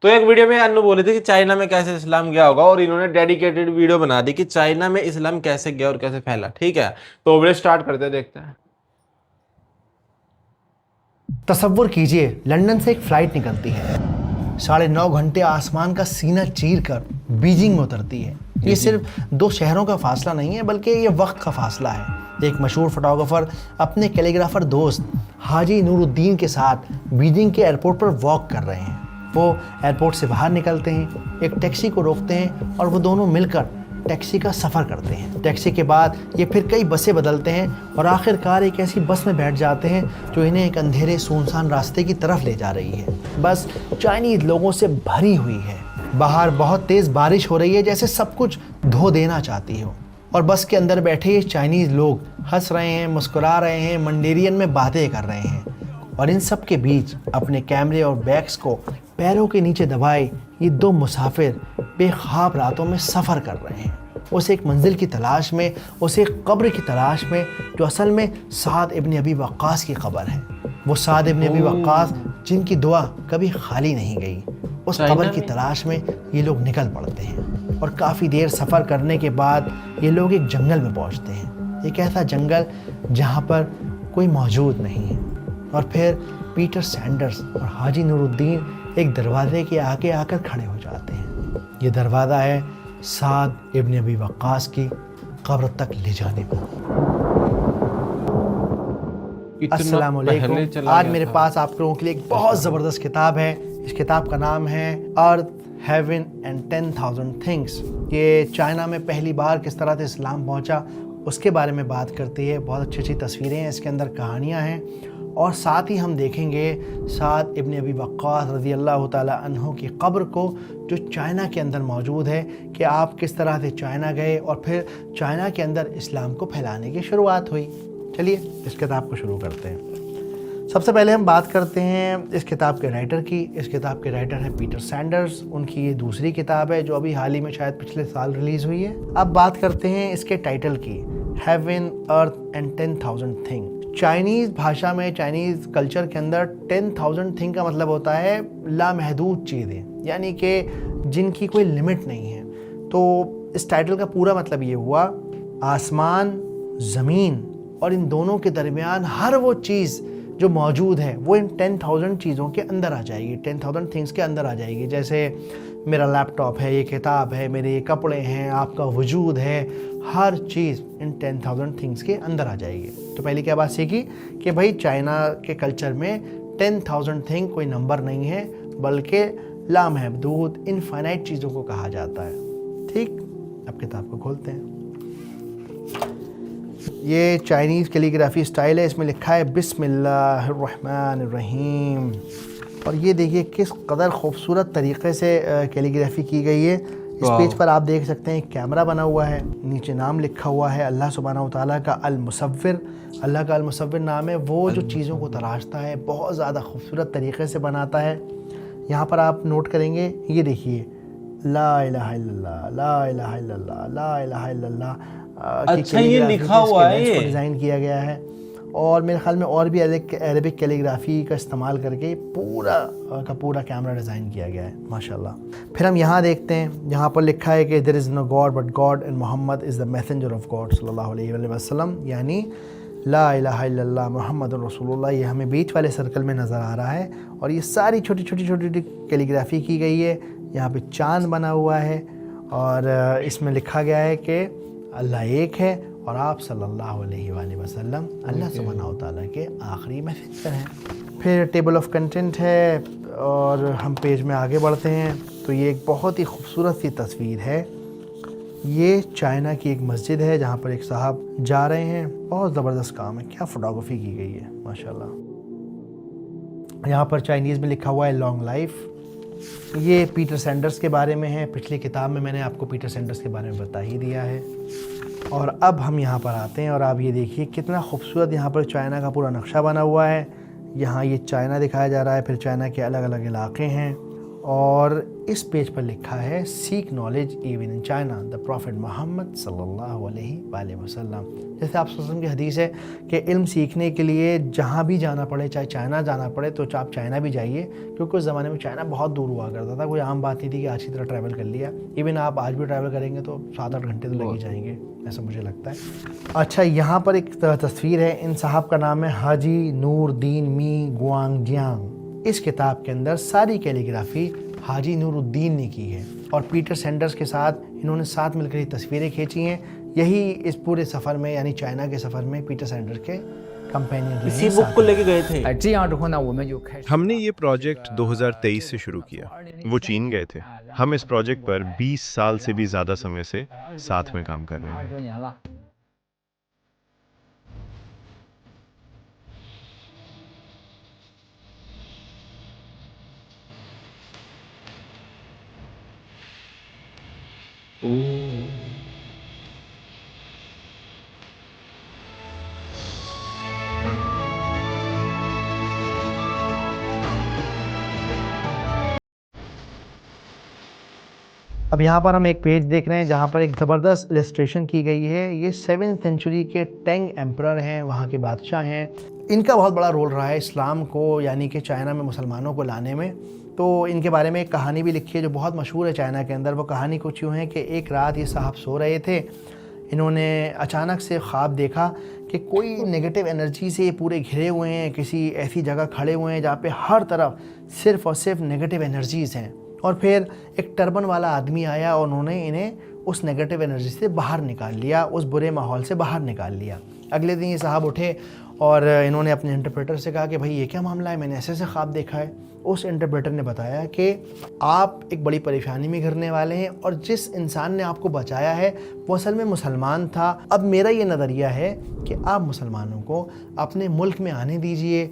تو ایک ویڈیو میں انو بولے تھے کہ چائنا میں کیسے اسلام گیا ہوگا، اور انہوں نے ڈیڈیکیٹڈ ویڈیو بنا دی کہ چائنا میں اسلام کیسے گیا اور کیسے پھیلا. ٹھیک ہے، تو ویڈیو سٹارٹ کرتے ہیں، دیکھتے ہیں. تصور کیجئے لندن سے ایک فلائٹ نکلتی ہے، 9.5 گھنٹے آسمان کا سینہ چیر کر بیجنگ میں اترتی ہے. یہ صرف 2 شہروں کا فاصلہ نہیں ہے بلکہ یہ وقت کا فاصلہ ہے. ایک مشہور فوٹوگرافر اپنے کیلیگرافر دوست حاجی نور الدین کے ساتھ بیجنگ کے ایئرپورٹ پر واک کر رہے ہیں. وہ ایئرپورٹ سے باہر نکلتے ہیں، ایک ٹیکسی کو روکتے ہیں اور وہ دونوں مل کر ٹیکسی کا سفر کرتے ہیں. ٹیکسی کے بعد یہ پھر کئی بسیں بدلتے ہیں اور آخر کار ایک ایسی بس میں بیٹھ جاتے ہیں جو انہیں ایک اندھیرے سنسان راستے کی طرف لے جا رہی ہے. بس چائنیز لوگوں سے بھری ہوئی ہے. باہر بہت تیز بارش ہو رہی ہے، جیسے سب کچھ دھو دینا چاہتی ہو. اور بس کے اندر بیٹھے یہ چائنیز لوگ ہنس رہے ہیں، مسکرا رہے ہیں، منڈیرین میں باتیں کر رہے ہیں. اور ان سب کے بیچ اپنے کیمرے اور بیگز کو پیروں کے نیچے دبائے یہ 2 مسافر بے خواب راتوں میں سفر کر رہے ہیں. اسے ایک منزل کی تلاش میں، اسے ایک قبر کی تلاش میں، جو اصل میں سعد ابن ابی وقاص کی قبر ہے. وہ سعد ابن ابی وقاص جن کی دعا کبھی خالی نہیں گئی. اس قبر کی تلاش میں یہ لوگ نکل پڑتے ہیں اور کافی دیر سفر کرنے کے بعد یہ لوگ ایک جنگل میں پہنچتے ہیں. ایک ایسا جنگل جہاں پر کوئی موجود نہیں ہے. اور پھر پیٹر سینڈرز اور حاجی نور الدین ایک دروازے کے آگے آ کر کھڑے ہو جاتے ہیں. یہ دروازہ ہے سعد ابن ابی وقاص کی قبر تک لے جانے کا. السلام علیکم. آج میرے پاس آپ لوگوں کے لیے ایک بہت زبردست کتاب ہے. اس کتاب کا نام ہے ارتھ ہیون اینڈ 10,000 تھنگس. یہ چائنا میں پہلی بار کس طرح سے اسلام پہنچا اس کے بارے میں بات کرتی ہے. بہت اچھی اچھی تصویریں ہیں اس کے اندر، کہانیاں ہیں، اور ساتھ ہی ہم دیکھیں گے سعد ابن ابی وقاص رضی اللہ تعالیٰ عنہ کی قبر کو جو چائنا کے اندر موجود ہے، کہ آپ کس طرح سے چائنا گئے اور پھر چائنا کے اندر اسلام کو پھیلانے کی شروعات ہوئی. چلیے اس کتاب کو شروع کرتے ہیں. سب سے پہلے ہم بات کرتے ہیں اس کتاب کے رائٹر کی. اس کتاب کے رائٹر ہیں پیٹر سینڈرز. ان کی یہ دوسری کتاب ہے جو ابھی حال ہی میں شاید پچھلے سال ریلیز ہوئی ہے. اب بات کرتے ہیں اس کے ٹائٹل کی، heaven earth and 10,000 thing. Chinese بھاشا میں، چائنیز کلچر کے اندر 10,000 تھنگ کا مطلب ہوتا ہے لامحدود چیزیں، یعنی کہ جن کی کوئی لمٹ نہیں ہے. تو اس ٹائٹل کا پورا مطلب یہ ہوا آسمان، زمین اور ان دونوں کے درمیان ہر وہ چیز جو موجود ہے وہ ان 10,000 چیزوں کے اندر آ جائے گی، 10,000 تھنگس کے اندر آ جائے گی. جیسے میرا لیپ ٹاپ ہے، یہ کتاب ہے، میرے یہ کپڑے ہیں، آپ کا وجود ہے، ہر چیز ان 10,000 تھنگس کے اندر آ جائے گی. تو پہلی کیا بات سیکھی کہ بھائی چائنا کے کلچر میں 10,000 تھنگ کوئی نمبر نہیں ہے بلکہ لامحدود انفائنائٹ چیزوں کو کہا جاتا ہے. ٹھیک، اب کتاب کو کھولتے ہیں. یہ چائنیز کیلیگرافی سٹائل ہے. اس میں لکھا ہے بسم اللہ الرحمن الرحیم. اور یہ دیکھیے کس قدر خوبصورت طریقے سے کیلیگرافی کی گئی ہے. اس پیج پر آپ دیکھ سکتے ہیں ایک کیمرہ بنا ہوا ہے، نیچے نام لکھا ہوا ہے اللہ سبحانہ وتعالیٰ کا المصور. اللہ کا المصور نام ہے وہ جو چیزوں کو تراشتا ہے، بہت زیادہ خوبصورت طریقے سے بناتا ہے. یہاں پر آپ نوٹ کریں گے، یہ دیکھیے لا الہ الا اللہ، لا الہ الا اللہ، لا الہ الا اللہ. اچھا یہ لکھا ہوا ہے، یہ ڈیزائن کیا گیا ہے. اور میرے خیال میں اور بھی عربک کیلیگرافی کا استعمال کر کے پورا کا پورا کیمرہ ڈیزائن کیا گیا ہے ماشاءاللہ. پھر ہم یہاں دیکھتے ہیں، یہاں پر لکھا ہے کہ there is no God but God and Muhammad is the messenger of God صلی اللہ علیہ وسلم، یعنی لا الہ الا اللہ محمد رسول اللہ. یہ ہمیں بیچ والے سرکل میں نظر آ رہا ہے اور یہ ساری چھوٹی چھوٹی کیلیگرافی کی گئی ہے. یہاں پہ چاند بنا ہوا ہے اور اس میں لکھا گیا ہے کہ اللہ ایک ہے اور آپ صلی اللہ علیہ وآلہ وسلم اللہ سبحانہ وتعالیٰ کے آخری میسنجر ہیں. پھر ٹیبل آف کنٹینٹ ہے اور ہم پیج میں آگے بڑھتے ہیں. تو یہ ایک بہت ہی خوبصورت سی تصویر ہے. یہ چائنا کی ایک مسجد ہے جہاں پر ایک صاحب جا رہے ہیں. بہت زبردست کام ہے، کیا فوٹوگرافی کی گئی ہے ماشاءاللہ. یہاں پر چائنیز میں لکھا ہوا ہے لانگ لائف. یہ پیٹر سینڈرز کے بارے میں ہے. پچھلی کتاب میں نے آپ کو پیٹر سینڈرز کے بارے میں بتا ہی دیا ہے. اور اب ہم یہاں پر آتے ہیں اور آپ یہ دیکھیے کتنا خوبصورت یہاں پر چائنا کا پورا نقشہ بنا ہوا ہے. یہاں یہ چائنا دکھایا جا رہا ہے، پھر چائنا کے الگ الگ علاقے ہیں اور اس پیج پر لکھا ہے seek knowledge even in China the prophet Muhammad صلی اللہ علیہ وآلہ وسلم. جیسے آپ صلی اللہ علیہ وسلم کی حدیث ہے کہ علم سیکھنے کے لیے جہاں بھی جانا پڑے, چاہے چائنا جانا پڑے تو آپ چائنا بھی جائیے, کیونکہ اس زمانے میں چائنا بہت دور ہوا کرتا تھا, کوئی عام بات نہیں تھی کہ آج کی طرح ٹریول کر لیا. ایون آپ آج بھی ٹریول کریں گے تو 7-8 گھنٹے تو لگ ہی جائیں گے, ایسا مجھے لگتا ہے. اچھا, یہاں پر ایک تصویر ہے, ان صاحب کا نام ہے حاجی نور الدین می گوانگ جیانگ. اس کتاب کے اندر ساری کیلیگرافی حاجی نور الدین نے کی ہے, اور پیٹر سینڈرز کے ساتھ انہوں نے ساتھ مل کر یہ تصویریں کھینچی ہیں. یہی اس پورے سفر میں, یعنی چائنا کے سفر میں, پیٹر سینڈرز کے کمپینین رہے. اسی بک کو لے کے گئے تھے. ہم نے یہ پروجیکٹ 2023 سے شروع کیا. وہ چین گئے تھے. ہم اس پروجیکٹ پر 20 سال سے بھی زیادہ سمے سے ساتھ میں کام کر رہے ہیں. اب یہاں پر ہم ایک پیج دیکھ رہے ہیں جہاں پر ایک زبردست السٹریشن کی گئی ہے. یہ 7th سینچری کے ٹینگ ایمپرر ہیں, وہاں کے بادشاہ ہیں. ان کا بہت بڑا رول رہا ہے اسلام کو, یعنی کہ چائنا میں مسلمانوں کو لانے میں. تو ان کے بارے میں ایک کہانی بھی لکھی ہے جو بہت مشہور ہے چائنا کے اندر. وہ کہانی کچھ یوں ہے کہ ایک رات یہ صاحب سو رہے تھے, انہوں نے اچانک سے خواب دیکھا کہ کوئی نیگیٹو انرجی سے پورے گھرے ہوئے ہیں, کسی ایسی جگہ کھڑے ہوئے ہیں جہاں پہ ہر طرف صرف اور صرف نیگیٹو انرجیز ہیں. اور پھر ایک ٹربن والا آدمی آیا اور انہوں نے انہیں اس نیگیٹو انرجی سے باہر نکال لیا, اس برے ماحول سے باہر نکال لیا. اگلے دن یہ صاحب اٹھے اور انہوں نے اپنے انٹرپریٹر سے کہا کہ بھائی یہ کیا معاملہ ہے, میں نے ایسے خواب دیکھا ہے. اس انٹرپریٹر نے بتایا کہ آپ ایک بڑی پریشانی میں گھرنے والے ہیں, اور جس انسان نے آپ کو بچایا ہے وہ اصل میں مسلمان تھا. اب میرا یہ نظریہ ہے کہ آپ مسلمانوں کو اپنے ملک میں آنے دیجئے,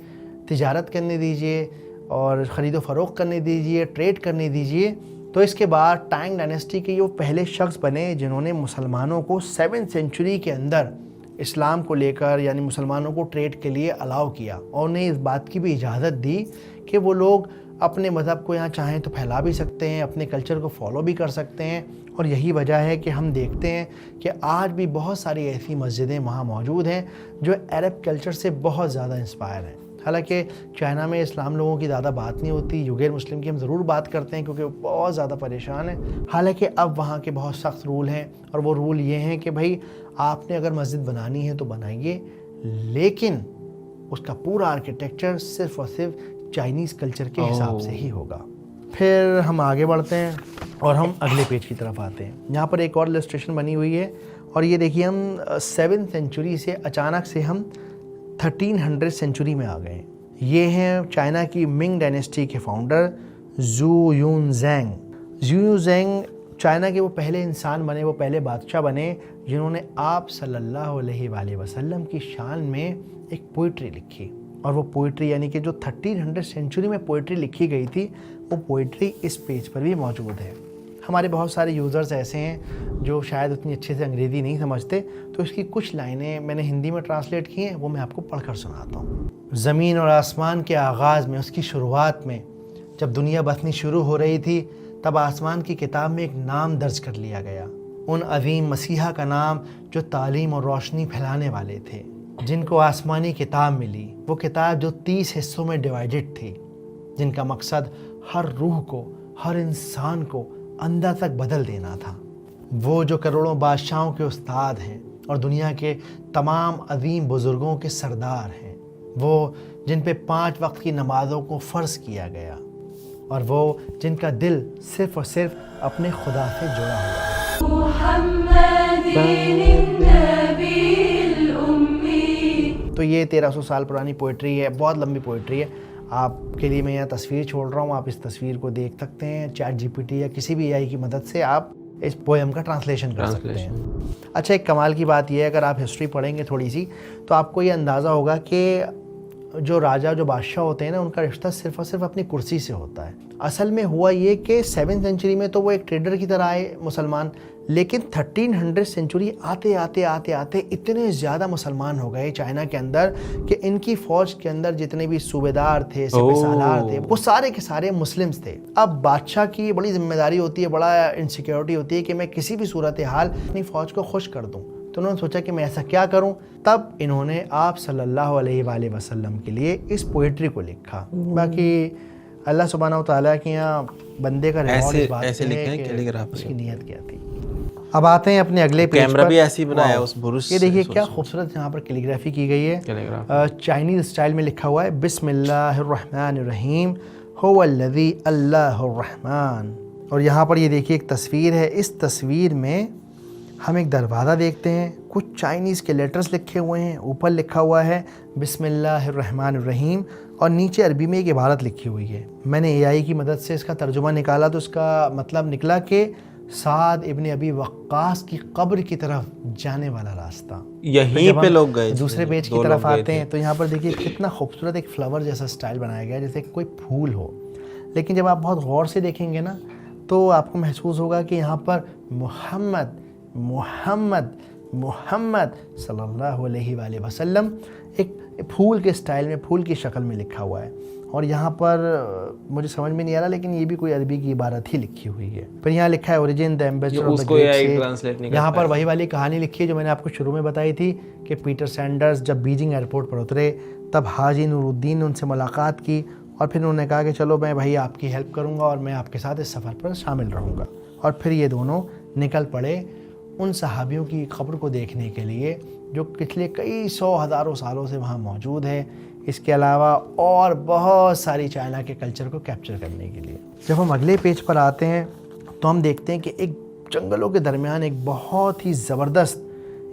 تجارت کرنے دیجئے, اور خرید و فروخت کرنے دیجئے, ٹریڈ کرنے دیجئے. تو اس کے بعد ٹانگ ڈائنیسٹی کے یہ پہلے شخص بنے جنہوں نے مسلمانوں کو 7th سینچری کے اندر اسلام کو لے کر, یعنی مسلمانوں کو ٹریڈ کے لیے الاؤ کیا, اور انہیں اس بات کی بھی اجازت دی کہ وہ لوگ اپنے مذہب کو یہاں چاہیں تو پھیلا بھی سکتے ہیں, اپنے کلچر کو فالو بھی کر سکتے ہیں. اور یہی وجہ ہے کہ ہم دیکھتے ہیں کہ آج بھی بہت ساری ایسی مسجدیں وہاں موجود ہیں جو عرب کلچر سے بہت زیادہ انسپائر ہیں. حالانکہ چائنا میں اسلام لوگوں کی زیادہ بات نہیں ہوتی, یوغیر مسلم کی ہم ضرور بات کرتے ہیں کیونکہ وہ بہت زیادہ پریشان ہیں. حالانکہ اب وہاں کے بہت سخت رول ہیں, اور وہ رول یہ ہیں کہ بھائی آپ نے اگر مسجد بنانی ہے تو بنائیے, لیکن اس کا پورا آرکیٹیکچر صرف اور صرف چائنیز کلچر کے حساب سے ہی ہوگا. پھر ہم آگے بڑھتے ہیں اور ہم اگلے پیج کی طرف آتے ہیں. یہاں پر ایک اور السٹریشن بنی ہوئی ہے, اور یہ دیکھیے ہم 7th سینچری سے اچانک سے ہم 1300 سینچری میں آ گئے ہیں. یہ ہیں چائنا کی منگ ڈائنیسٹی کے فاؤنڈر زو یون زینگ. زو یون زینگ چائنا کے وہ پہلے انسان بنے, وہ پہلے بادشاہ بنے جنہوں نے آپ صلی اللہ علیہ وآلہ وسلم کی شان میں ایک پوئٹری لکھی. اور وہ پوئٹری, یعنی کہ جو 1300 سینچری میں پوئٹری لکھی گئی تھی, وہ پوئٹری اس پیج پر بھی موجود ہے. ہمارے بہت سارے یوزرز ایسے ہیں جو شاید اتنی اچھے سے انگریزی نہیں سمجھتے, تو اس کی کچھ لائنیں میں نے ہندی میں ٹرانسلیٹ کی ہیں, وہ میں آپ کو پڑھ کر سناتا ہوں. زمین اور آسمان کے آغاز میں, اس کی شروعات میں, جب دنیا بسنی شروع ہو رہی تھی, تب آسمان کی کتاب میں ایک نام درج کر لیا گیا, ان عظیم مسیحا کا نام جو تعلیم اور روشنی پھیلانے والے تھے, جن کو آسمانی کتاب ملی. وہ کتاب جو 30 حصوں میں ڈیوائیڈڈ تھی, جن کا مقصد ہر روح کو, ہر انسان کو اندر تک بدل دینا تھا. وہ جو کروڑوں بادشاہوں کے استاد ہیں اور دنیا کے تمام عظیم بزرگوں کے سردار ہیں. وہ جن پہ 5 وقت کی نمازوں کو فرض کیا گیا, اور وہ جن کا دل صرف اور صرف اپنے خدا سے جڑا ہوا ہے. تو یہ 1300 سال پرانی پوئٹری ہے, بہت لمبی پوئٹری ہے. آپ کے لیے میں یہاں تصویر چھوڑ رہا ہوں, آپ اس تصویر کو دیکھ سکتے ہیں. چیٹ جی پی ٹی یا کسی بھی AI کی مدد سے آپ اس پوئم کا ٹرانسلیشن کر سکتے ہیں. اچھا, ایک کمال کی بات یہ ہے, اگر آپ ہسٹری پڑھیں گے تھوڑی سی, تو آپ کو یہ اندازہ ہوگا کہ جو راجہ جو بادشاہ ہوتے ہیں نا ان کا رشتہ صرف اور صرف اپنی کرسی سے ہوتا ہے. اصل میں ہوا یہ کہ 7th سینچری میں تو وہ ایک ٹریڈر کی طرح آئے مسلمان, لیکن 1300 سینچری آتے آتے آتے آتے اتنے زیادہ مسلمان ہو گئے چائنا کے اندر کہ ان کی فوج کے اندر جتنے بھی صوبیدار تھے, سپہ سالار تھے, وہ سارے کے سارے مسلمز تھے. اب بادشاہ کی بڑی ذمہ داری ہوتی ہے, بڑا انسیکیورٹی ہوتی ہے کہ میں کسی بھی صورتحال اپنی فوج کو خوش کر دوں. تو انہوں نے سوچا کہ میں ایسا کیا کروں. تب انہوں نے آپ صلی اللہ علیہ وآلہ وسلم کے لیے اس پوئٹری کو لکھا. باقی اللہ سبحانہ و تعالیٰ کے یہاں بندے کا ریوارڈ اس بات سے ہے کہ اس کی نیت کیا تھی. اب آتے ہیں اپنے اگلے پیج پر. کیمرہ بھی ایسی بنایا اس برش. یہ دیکھیے کیا خوبصورت یہاں پر کیلیگرافی کی گئی ہے. چائنیز اسٹائل میں لکھا ہوا ہے بسم اللہ الرحمن الرحیم هو الذی اللہ الرحمن. اور یہاں پر یہ دیکھیے ایک تصویر ہے. اس تصویر میں ہم ایک دروازہ دیکھتے ہیں, کچھ چائنیز کے لیٹرز لکھے ہوئے ہیں, اوپر لکھا ہوا ہے بسم اللہ الرحمن الرحیم اور نیچے عربی میں ایک عبارت لکھی ہوئی ہے. میں نے AI کی مدد سے اس کا ترجمہ نکالا تو اس کا مطلب نکلا کہ سعد ابن ابی وقاص کی قبر کی طرف جانے والا راستہ. یہیں پہ لوگ گئے. دوسرے پیج کی طرف آتے ہیں تو یہاں پر دیکھیے کتنا خوبصورت ایک فلاور جیسا سٹائل بنایا گیا ہے جیسے کوئی پھول ہو, لیکن جب آپ بہت غور سے دیکھیں گے نا تو آپ کو محسوس ہوگا کہ یہاں پر محمد محمد محمد صلی اللہ علیہ وآلہ وسلم ایک پھول کے سٹائل میں, پھول کی شکل میں لکھا ہوا ہے. اور یہاں پر مجھے سمجھ میں نہیں آ رہا لیکن یہ بھی کوئی عربی کی عبارت ہی لکھی ہوئی ہے. پھر یہاں لکھا ہے origin the ambassador of the great. یہاں پر وہی والی کہانی لکھی ہے جو میں نے آپ کو شروع میں بتائی تھی کہ پیٹر سینڈرز جب بیجنگ ایئرپورٹ پر اترے تب حاجی نور الدین نے ان سے ملاقات کی اور پھر انہوں نے کہا کہ چلو میں بھائی آپ کی ہیلپ کروں گا اور میں آپ کے ساتھ اس سفر پر شامل رہوں گا. اور پھر یہ دونوں نکل پڑے ان صحابیوں کی قبر کو دیکھنے کے لیے جو پچھلے کئی سو ہزاروں سالوں سے وہاں موجود ہے. اس کے علاوہ اور بہت ساری چائنا کے کلچر کو کیپچر کرنے کے لیے. جب ہم اگلے پیج پر آتے ہیں تو ہم دیکھتے ہیں کہ ایک جنگلوں کے درمیان ایک بہت ہی زبردست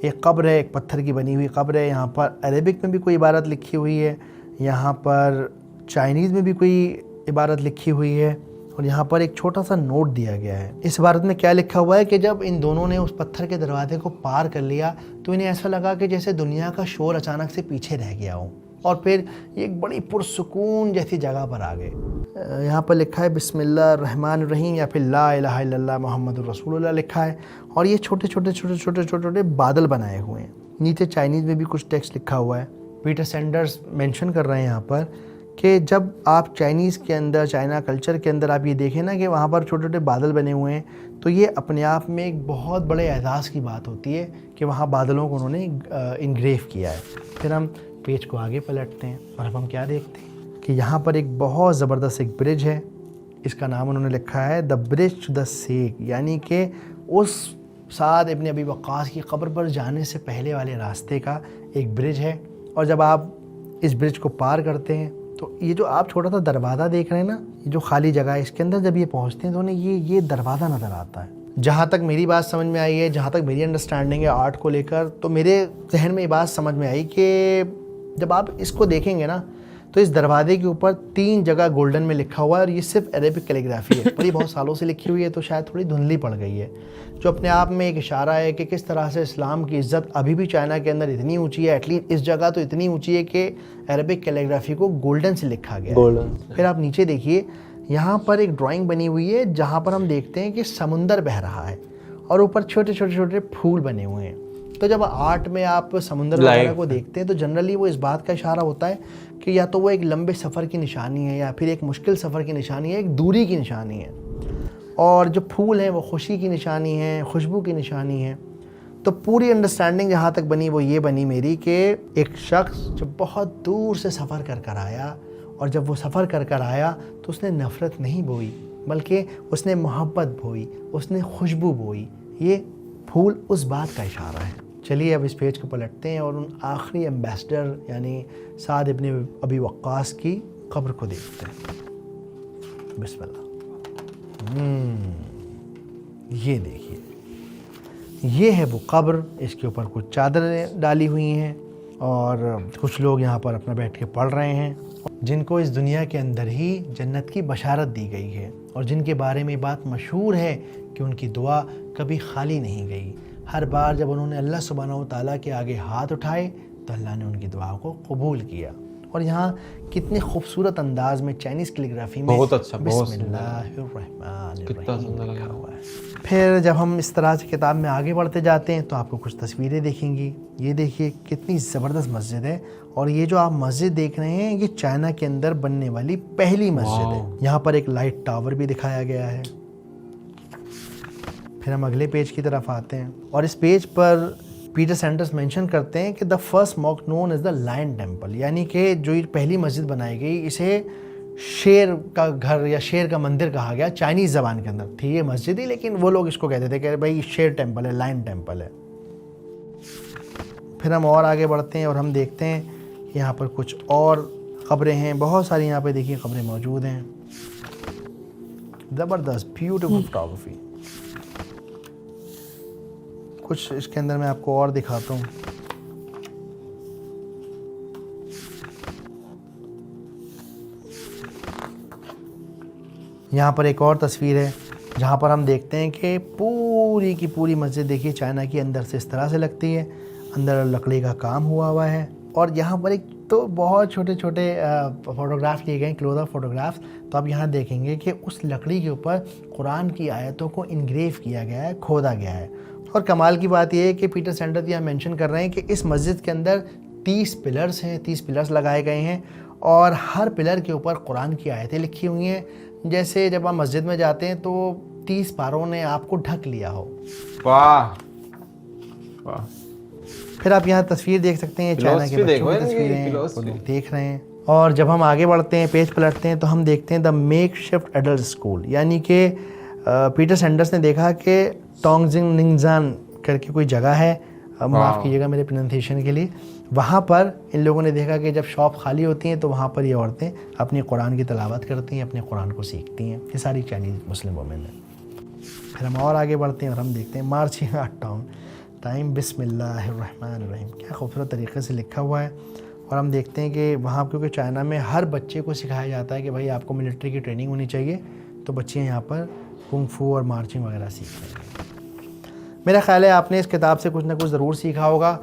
ایک قبر ہے, ایک پتھر کی بنی ہوئی قبر ہے. یہاں پر عربک میں بھی کوئی عبارت لکھی ہوئی ہے, یہاں پر چائنیز میں بھی کوئی عبارت لکھی ہوئی ہے اور یہاں پر ایک چھوٹا سا نوٹ دیا گیا ہے. اس عبارت میں کیا لکھا ہوا ہے کہ جب ان دونوں نے اس پتھر کے دروازے کو پار کر لیا تو انہیں ایسا لگا کہ جیسے دنیا کا شور اچانک سے پیچھے رہ گیا ہو اور پھر یہ ایک بڑی پرسکون جیسی جگہ پر آ گئے. یہاں پر لکھا ہے بسم اللہ الرحمن الرحیم یا پھر لا الہ الا اللہ محمد الرسول اللہ لکھا ہے اور یہ چھوٹے چھوٹے چھوٹے چھوٹے چھوٹے چھوٹے بادل بنائے ہوئے ہیں. نیچے چائنیز میں بھی کچھ ٹیکسٹ لکھا ہوا ہے. پیٹر سینڈرز مینشن کر رہے ہیں یہاں پر کہ جب آپ چائنیز کے اندر, چائنا کلچر کے اندر آپ یہ دیکھیں نا کہ وہاں پر چھوٹے چھوٹے بادل بنے ہوئے ہیں تو یہ اپنے آپ میں ایک بہت بڑے اعزاز کی بات ہوتی ہے کہ وہاں بادلوں کو انہوں نے انگریو کیا ہے. پھر ہم پیج کو آگے پلٹتے ہیں اور اب ہم کیا دیکھتے ہیں کہ یہاں پر ایک بہت زبردست ایک برج ہے. اس کا نام انہوں نے لکھا ہے دا برج ٹو دا سیک, یعنی کہ اس سعد ابن ابی وقاص کی قبر پر جانے سے پہلے والے راستے کا ایک برج ہے. اور جب آپ اس برج کو پار کرتے ہیں تو یہ جو آپ چھوٹا سا دروازہ دیکھ رہے ہیں نا, یہ جو خالی جگہ ہے اس کے اندر جب یہ پہنچتے ہیں تو انہیں یہ دروازہ نظر آتا ہے. جہاں تک میری بات سمجھ میں آئی ہے, جہاں تک میری انڈرسٹینڈنگ ہے آرٹ کو لے کر, تو میرے ذہن میں یہ بات سمجھ میں آئی کہ جب آپ اس کو دیکھیں گے نا تو اس دروازے کے اوپر 3 جگہ گولڈن میں لکھا ہوا ہے اور یہ صرف عربک کیلیگرافی ہے پر یہ بہت سالوں سے لکھی ہوئی ہے تو شاید تھوڑی دھندلی پڑ گئی ہے, جو اپنے آپ میں ایک اشارہ ہے کہ کس طرح سے اسلام کی عزت ابھی بھی چائنا کے اندر اتنی اونچی ہے. ایٹ لیسٹ اس جگہ تو اتنی اونچی ہے کہ عربک کیلیگرافی کو گولڈن سے لکھا گیا ہے. پھر آپ نیچے دیکھیے یہاں پر ایک ڈرائنگ بنی ہوئی ہے جہاں پر ہم دیکھتے ہیں کہ سمندر بہہ رہا ہے اور اوپر چھوٹے چھوٹے چھوٹے پھول بنے ہوئے ہیں. تو جب آرٹ میں آپ سمندر وغیرہ کو دیکھتے ہیں تو جنرلی وہ اس بات کا اشارہ ہوتا ہے کہ یا تو وہ ایک لمبے سفر کی نشانی ہے یا پھر ایک مشکل سفر کی نشانی ہے, ایک دوری کی نشانی ہے. اور جو پھول ہیں وہ خوشی کی نشانی ہے, خوشبو کی نشانی ہے. تو پوری انڈرسٹینڈنگ جہاں تک بنی وہ یہ بنی میری کہ ایک شخص جو بہت دور سے سفر کر آیا اور جب وہ سفر کر آیا تو اس نے نفرت نہیں بوئی بلکہ اس نے محبت بوئی, اس نے خوشبو بوئی. یہ پھول اس بات کا اشارہ ہے. چلیے اب اس پیج کو پلٹتے ہیں اور ان آخری ایمبیسڈر یعنی سعد ابن ابی وقاص کی قبر کو دیکھتے ہیں. بسم اللہ. یہ دیکھیے یہ ہے وہ قبر, اس کے اوپر کچھ چادریں ڈالی ہوئی ہیں اور کچھ لوگ یہاں پر اپنا بیٹھ کے پڑھ رہے ہیں جن کو اس دنیا کے اندر ہی جنت کی بشارت دی گئی ہے اور جن کے بارے میں بات مشہور ہے کہ ان کی دعا کبھی خالی نہیں گئی. ہر بار جب انہوں نے اللہ سبحانہ و تعالیٰ کے آگے ہاتھ اٹھائے تو اللہ نے ان کی دعا کو قبول کیا اور یہاں کتنے خوبصورت انداز میں چائنیز کیلیگرافی میں بہت اچھا، بہت بسم اللہ الرحمن کتنا الرحیم سندر لکھا لگا۔ ہوا ہے۔ پھر جب ہم اس طرح سے کتاب میں آگے بڑھتے جاتے ہیں تو آپ کو کچھ تصویریں دیکھیں گی۔ یہ دیکھیے کتنی زبردست مسجد ہے، اور یہ جو آپ مسجد دیکھ رہے ہیں یہ چائنا کے اندر بننے والی پہلی مسجد ہے۔ یہاں پر ایک لائٹ ٹاور بھی دکھایا گیا ہے۔ پھر ہم اگلے پیج کی طرف آتے ہیں، اور اس پیج پر پیٹر سینڈرس مینشن کرتے ہیں کہ the first mosque known as the lion temple, یعنی کہ جو یہ پہلی مسجد بنائی گئی اسے شیر کا گھر یا شیر کا مندر کہا گیا۔ چائنیز زبان کے اندر تھی یہ مسجد ہی، لیکن وہ لوگ اس کو کہتے تھے کہ بھائی شیر ٹیمپل ہے، لائن ٹیمپل ہے۔ پھر ہم اور آگے بڑھتے ہیں اور ہم دیکھتے ہیں کہ یہاں پر کچھ اور قبریں ہیں، بہت ساری یہاں پہ دیکھیے قبریں موجود ہیں۔ زبردست بیوٹیفل فوٹوگرافی۔ کچھ اس کے اندر میں آپ کو اور دکھاتا ہوں۔ یہاں پر ایک اور تصویر ہے جہاں پر ہم دیکھتے ہیں کہ پوری کی پوری مسجد دیکھیے چائنا کی اندر سے اس طرح سے لگتی ہے، اندر لکڑی کا کام ہوا ہے، اور یہاں پر ایک تو بہت چھوٹے چھوٹے فوٹوگراف لیے گئے ہیں، کلوز اپ فوٹوگرافس۔ تو آپ یہاں دیکھیں گے کہ اس لکڑی کے اوپر قرآن کی آیتوں کو انگریو کیا گیا ہے، کھودا گیا ہے۔ اور کمال کی بات یہ ہے کہ پیٹر سینڈرس یہاں مینشن کر رہے ہیں کہ اس مسجد کے اندر 30 پلرز ہیں، 30 پلرز لگائے گئے ہیں، اور ہر پلر کے اوپر قرآن کی آیتیں لکھی ہوئی ہیں، جیسے جب آپ مسجد میں جاتے ہیں تو 30 پاروں نے آپ کو ڈھک لیا ہو۔ واہ واہ، پھر آپ یہاں تصویر دیکھ سکتے ہیں، چائنا کے بچوں کی تصویریں وہ لوگ دیکھ رہے ہیں۔ اور جب ہم آگے بڑھتے ہیں، پیج پلٹتے ہیں، تو ہم دیکھتے ہیں دا میک شفٹ ایڈلٹ اسکول، یعنی کہ پیٹر سینڈرس نے دیکھا کہ ٹونگزنگ ننگزان کر کے کوئی جگہ ہے، معاف کیجیے گا میرے پروننسیشن کے لیے، وہاں پر ان لوگوں نے دیکھا کہ جب شاپ خالی ہوتی ہیں تو وہاں پر یہ عورتیں اپنی قرآن کی تلاوت کرتی ہیں، اپنے قرآن کو سیکھتی ہیں۔ یہ ساری چائنیز مسلم وومن ہیں۔ پھر ہم اور آگے بڑھتے ہیں اور ہم دیکھتے ہیں مارچنگ آؤٹ ٹاؤن ٹائم، بسم اللہ الرحمن الرحیم، کیا خوبصورت طریقے سے لکھا ہوا ہے۔ اور ہم دیکھتے ہیں کہ وہاں کیونکہ چائنا میں ہر بچے کو سکھایا جاتا ہے کہ بھائی آپ کو ملٹری کی ٹریننگ ہونی چاہیے، تو بچے یہاں پر کنگ فو اور مارچنگ وغیرہ سیکھ رہے ہیں۔ میرا خیال ہے آپ نے اس کتاب سے کچھ نہ کچھ ضرور سیکھا ہوگا۔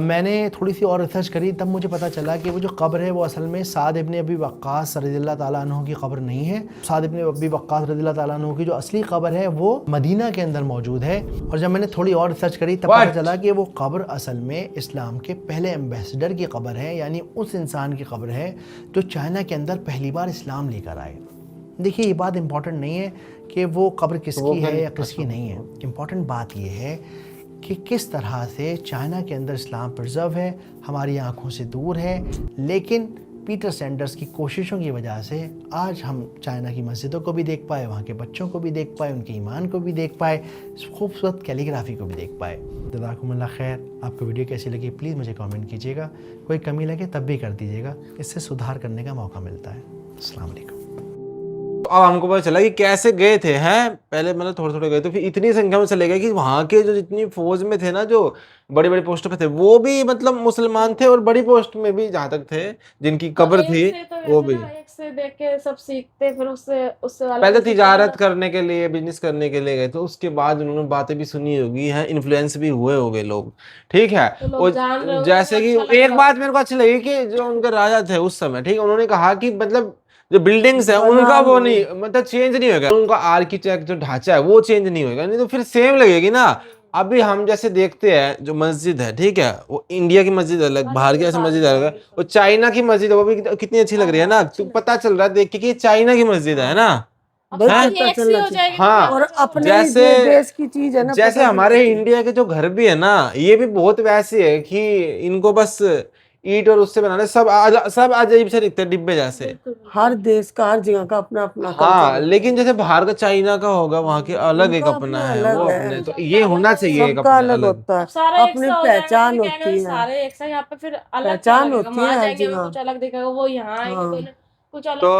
میں نے تھوڑی سی اور ریسرچ کری، تب مجھے پتہ چلا کہ وہ جو قبر ہے وہ اصل میں سعد ابن ابی وقاص رضی اللہ تعالیٰ عنہ کی قبر نہیں ہے۔ سعد ابن ابی وقاص رضی اللہ تعالیٰ عنہ کی جو اصلی قبر ہے وہ مدینہ کے اندر موجود ہے، اور جب میں نے تھوڑی اور ریسرچ کری تب پتہ چلا کہ وہ قبر اصل میں اسلام کے پہلے ایمبیسڈر کی قبر ہے، یعنی اس انسان کی قبر ہے جو چائنا کے اندر پہلی بار اسلام لے کر آئے۔ دیکھیے یہ بات امپورٹنٹ نہیں ہے کہ وہ قبر کس کی ہے یا کس کی نہیں ہے، امپورٹنٹ بات یہ ہے کہ کس طرح سے چائنا کے اندر اسلام پرزرو ہے، ہماری آنکھوں سے دور ہے، لیکن پیٹر سینڈرس کی کوششوں کی وجہ سے آج ہم چائنا کی مسجدوں کو بھی دیکھ پائے، وہاں کے بچوں کو بھی دیکھ پائے، ان کے ایمان کو بھی دیکھ پائے، خوبصورت کیلیگرافی کو بھی دیکھ پائے۔ جزاکم اللہ خیر۔ آپ کو ویڈیو کیسی لگی پلیز مجھے کامنٹ کیجیے گا، کوئی کمی لگے تب بھی کر دیجیے گا، اس سے سدھار کرنے کا موقع ملتا ہے۔ السلام علیکم۔ اب ہم کو پتہ چلا کہ کیسے گئے تھے، ہیں پہلے مطلب تھوڑے تھوڑے گئے تھے، پھر اتنی سنکھیا میں چلے گئے کہ وہاں کے جو جتنی فوج میں تھے نا، جو بڑی بڑی پوسٹ پہ تھے وہ بھی مطلب مسلمان تھے، اور بڑی پوسٹ میں بھی جہاں تک تھے جن کی قبر تھی وہ بھی ایک سے دیکھ کے سب سیکھتے، پھر اس سے پہلے تجارت کرنے کے لیے، بزنس کرنے کے لیے گئے تھے، اس کے بعد انہوں نے باتیں بھی سنی ہوگی ہیں، انفلوئنس بھی ہوئے ہوگے لوگ، ٹھیک ہے۔ جیسے کہ ایک بات میرے کو اچھی لگی کہ جو ان کے راجا تھے اس سمے، ٹھیک ہے، انہوں نے کہا کہ مطلب جو بلڈنگز ہیں ان کا وہ نہیں مطلب چینج نہیں ہوگا، ان کا آرکیٹیکٹ جو ڈھانچہ ہے وہ چینج نہیں ہوگا، نہیں تو پھر سیم لگے گی نا۔ ابھی ہم جیسے دیکھتے ہیں جو مسجد ہے، ٹھیک ہے، وہ انڈیا کی مسجد الگ، باہر کی ایسے مسجد الگ ہے، وہ چائنا کی مسجد ہے وہ بھی کتنی اچھی لگ رہی ہے نا، تو پتہ چل رہا ہے دیکھ کے کہ یہ چائنا کی مسجد ہے نا۔ ہاں، جیسے ہمارے انڈیا کے جو گھر بھی ہے نا، یہ بھی بہت ویسے ہے کہ ان کو بس اینٹ اور اس سے بنانے، سب عجیب سے دکھتے ہیں، ڈبے جیسے، ہر دیش کا ہر جگہ کا اپنا اپنا ہاں، لیکن جیسے باہر کا چائنا کا ہوگا وہاں کے الگ ایک اپنا ہے، وہ اپنے، تو یہ ہونا چاہیے ایک اپنا الگ ہوتا ہے، اپنی پہچان ہوتی ہے، سارے ایک ساتھ، یہاں پہ پھر الگ پہچان ہوتی ہے ہر جائیں گے جگہ۔ کچھ الگ دکھے گا، وہ یہاں آئیں گے کچھ الگ۔ تو